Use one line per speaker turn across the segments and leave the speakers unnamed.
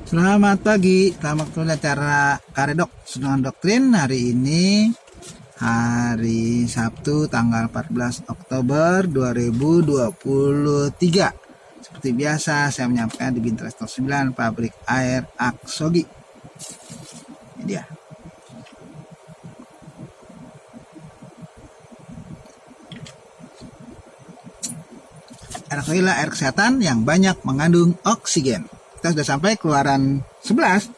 Selamat pagi, selamat kembali acara Karedok Sedungan Doktrin. Hari ini hari Sabtu tanggal 14 Oktober 2023. Seperti biasa saya menyampaikan di Bintres 9 Pabrik Air Aksogi. Ini dia. Air Aksogi adalah air kesehatan yang banyak mengandung oksigen. Kita sudah sampai keluaran 11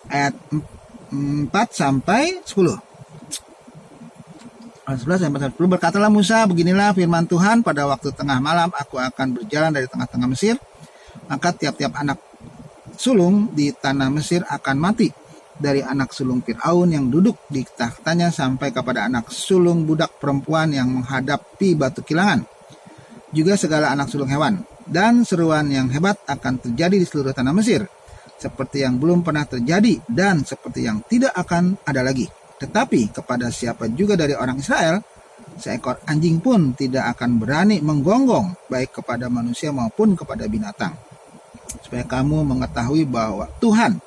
ayat 4 sampai 10. Ayat 11 sampai 10, berkatalah Musa, beginilah firman Tuhan, pada waktu tengah malam aku akan berjalan dari tengah-tengah Mesir, maka tiap-tiap anak sulung di tanah Mesir akan mati, dari anak sulung Fir'aun yang duduk di tahtanya sampai kepada anak sulung budak perempuan yang menghadapi batu kilangan, juga segala anak sulung hewan. Dan seruan yang hebat akan terjadi di seluruh tanah Mesir, seperti yang belum pernah terjadi dan seperti yang tidak akan ada lagi. Tetapi kepada siapa juga dari orang Israel, seekor anjing pun tidak akan berani menggonggong, baik kepada manusia maupun kepada binatang. Supaya kamu mengetahui bahwa Tuhan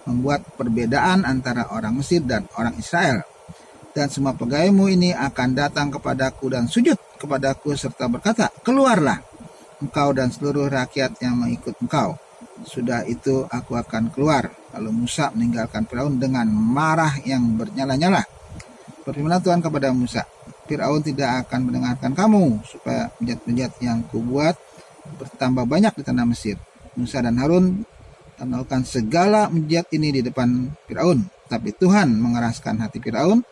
membuat perbedaan antara orang Mesir dan orang Israel. Dan semua pegawaimu ini akan datang kepadaku dan sujud kepadaku serta berkata, keluarlah engkau dan seluruh rakyat yang mengikut engkau. Sudah itu aku akan keluar. Lalu Musa meninggalkan Firaun dengan marah yang bernyala-nyala. Berfirmanlah Tuhan kepada Musa, Firaun tidak akan mendengarkan kamu, supaya penjahat-penjahat yang kubuat bertambah banyak di tanah Mesir. Musa dan Harun melakukan segala penjahat ini di depan Firaun. Tapi Tuhan mengeraskan hati Firaun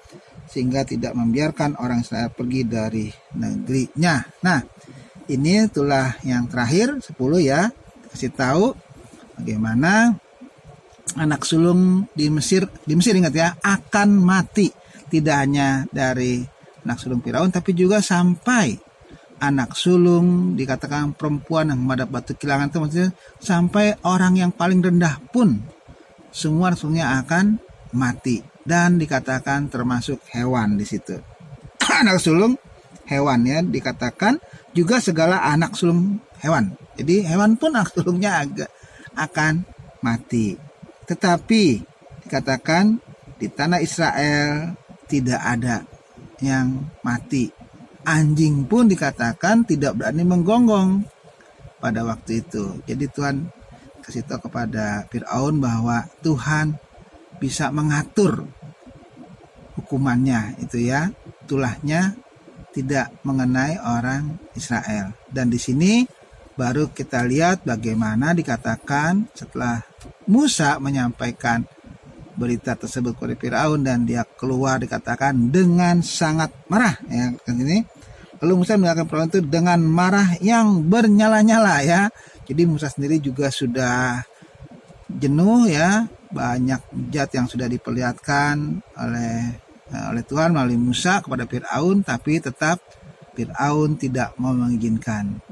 sehingga tidak membiarkan orang Israel pergi dari negerinya. Nah, ini itulah yang terakhir 10 ya. Kasih tahu bagaimana anak sulung di Mesir ingat ya, akan mati. Tidak hanya dari anak sulung Firaun, tapi juga sampai anak sulung dikatakan perempuan yang menghadap batu kilangan, itu maksudnya sampai orang yang paling rendah pun semua sulungnya akan mati. Dan dikatakan termasuk hewan di situ. Anak sulung hewan ya, dikatakan juga segala anak sulung hewan. Jadi hewan pun anak sulungnya akan mati. Tetapi dikatakan di tanah Israel tidak ada yang mati. Anjing pun dikatakan tidak berani menggonggong pada waktu itu. Jadi Tuhan kasih tahu kepada Fir'aun bahwa Tuhan bisa mengatur hukumannya itu ya. Tulahnya tidak mengenai orang Israel. Dan di sini baru kita lihat bagaimana dikatakan setelah Musa menyampaikan berita tersebut kepada Firaun dan dia keluar, dikatakan dengan sangat marah ya kan ini. Lalu Musa meninggalkan Firaun itu dengan marah yang bernyala-nyala ya. Jadi Musa sendiri juga sudah jenuh ya, banyak hujat yang sudah diperlihatkan oleh Tuhan melalui Musa kepada Fir'aun, tapi tetap Fir'aun tidak mau mengizinkan.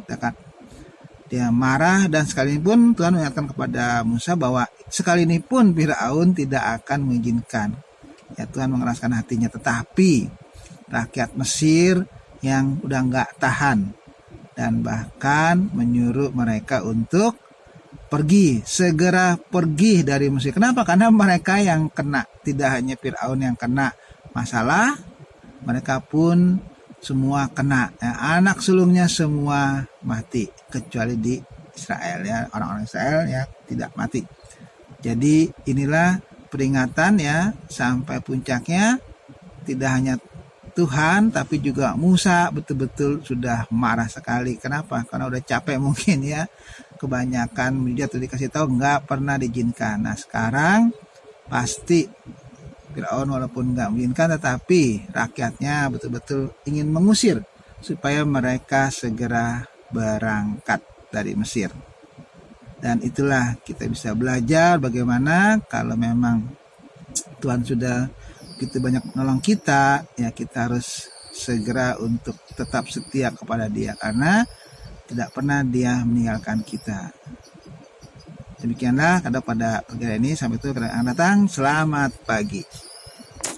Dia marah dan sekali ini pun Tuhan mengingatkan kepada Musa bahwa sekali ini pun Fir'aun tidak akan mengizinkan. Ya, Tuhan mengeraskan hatinya, tetapi rakyat Mesir yang udah nggak tahan dan bahkan menyuruh mereka untuk pergi, segera pergi dari Mesir. Kenapa? Karena mereka yang kena, tidak hanya Fir'aun yang kena masalah, mereka pun semua kena ya, anak sulungnya semua mati kecuali di Israel ya, orang-orang Israel ya tidak mati. Jadi inilah peringatan ya, sampai puncaknya tidak hanya Tuhan tapi juga Musa betul-betul sudah marah sekali. Kenapa? Karena udah capek mungkin ya, kebanyakan media tuh dikasih tahu nggak pernah diizinkan. Nah sekarang pasti Firaun walaupun nggak mengizinkan, tetapi rakyatnya betul-betul ingin mengusir supaya mereka segera berangkat dari Mesir. Dan itulah kita bisa belajar bagaimana kalau memang Tuhan sudah begitu banyak menolong kita, ya kita harus segera untuk tetap setia kepada Dia karena tidak pernah Dia meninggalkan kita. Demikianlah pada pagi ini, sampai itu akan datang. Selamat pagi.